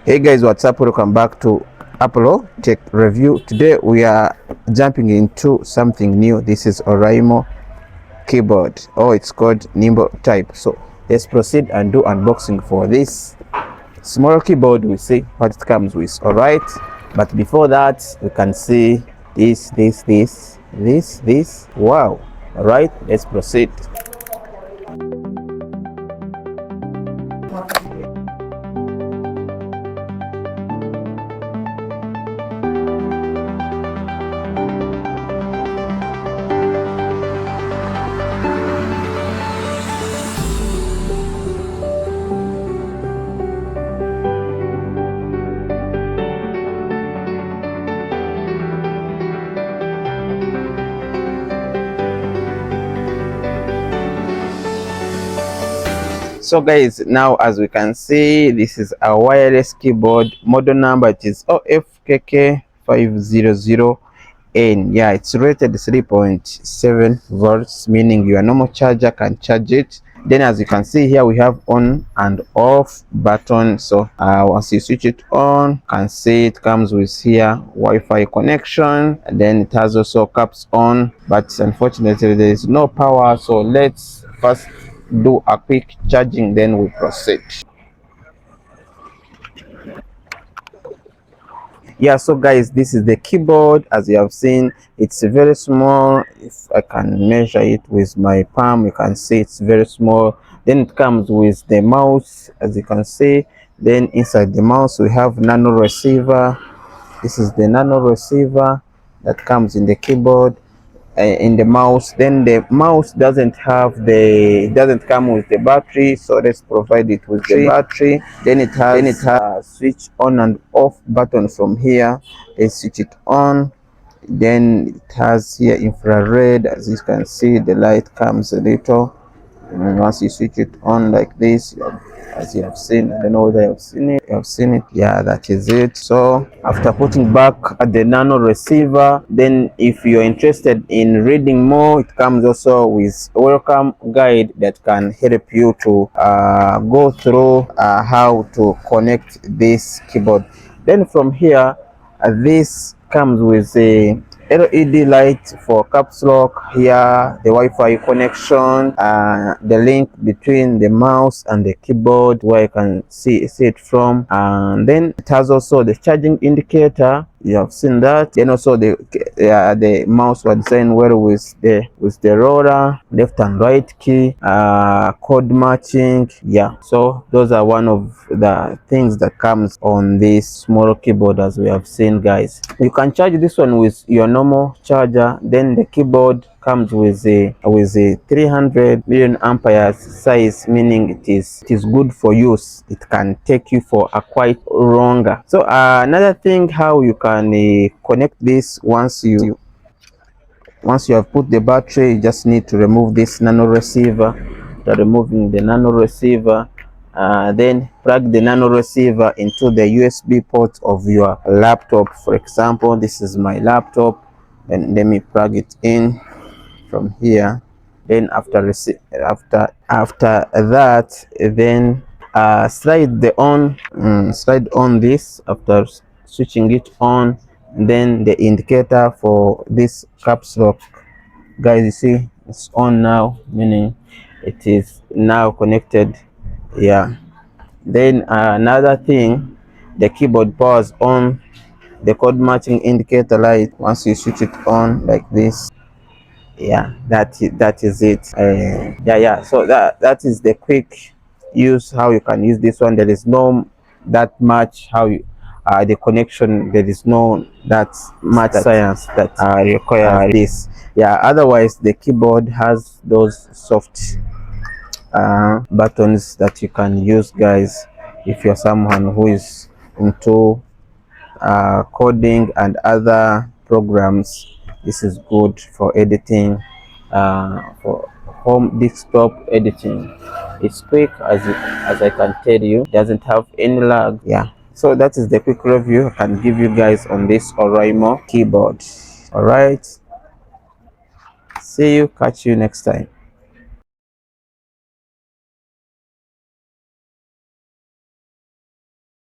Hey guys, what's up? Welcome back to Apple Tech Review. Today we are jumping into something new. This is Oraimo keyboard. It's called NimbleRype. So let's proceed and do unboxing for this small keyboard. We see what it comes with. Alright, but before that we can see this. Wow. Alright, let's proceed. So guys, now as we can see, this is a wireless keyboard. Model number it is OFKK500N. Yeah, it's rated 3.7 volts, meaning your normal charger can charge it. Then as you can see here, we have on and off button. So once you switch it on, you can see it comes with here Wi-Fi connection, and then it has also caps on, but unfortunately there is no power. So let's first do a quick charging, then we proceed. Yeah, so guys, this is the keyboard. As you have seen, it's very small. If I can measure it with my palm, you can see it's very small. Then it comes with the mouse, as you can see. Then inside the mouse we have nano receiver. This is the nano receiver that comes in the keyboard. In the mouse, then the mouse doesn't come with the battery, so let's provide it with the battery. Then it has a switch on and off button from here. Let's switch it on. Then it has here infrared. As you can see, the light comes a little, and once you switch it on like this, as you have seen, I don't know whether you have seen it. Yeah, that is it. So after putting back at the nano receiver, then if you're interested in reading more, it comes also with a welcome guide that can help you to go through how to connect this keyboard. Then from here, this comes with a LED light for caps lock, here the Wi-Fi connection, the link between the mouse and the keyboard where you can see it from, and then it has also the charging indicator. You have seen that. Then also the mouse was designed well with the roller, left and right key, code matching. Yeah, so those are one of the things that comes on this small keyboard. As we have seen, guys, you can charge this one with your normal charger. Then the keyboard comes with a 300 million amperes size, meaning it is good for use. It can take you for a quite longer. So another thing, how you can connect this, once you have put the battery, you just need to remove this nano receiver. After removing the nano receiver, then plug the nano receiver into the USB port of your laptop. For example, this is my laptop, and let me plug it in from here. Then after that, then slide on this. After switching it on, and then the indicator for this caps lock, guys, you see it's on now, meaning it is now connected. Yeah, then another thing, the keyboard powers on. The code matching indicator light, once you switch it on like this, yeah, that is it. Yeah, so that is the quick use, how you can use this one. There is no that much how you the connection, there is no that much science that requires this. Yeah, otherwise the keyboard has those soft buttons that you can use, guys, if you're someone who is into coding and other programs. This is good for editing, for home desktop editing. It's quick, as I can tell you. It doesn't have any lag. Yeah, so that is the quick review I can give you guys on this Oraimo keyboard. All right, see you, catch you next time.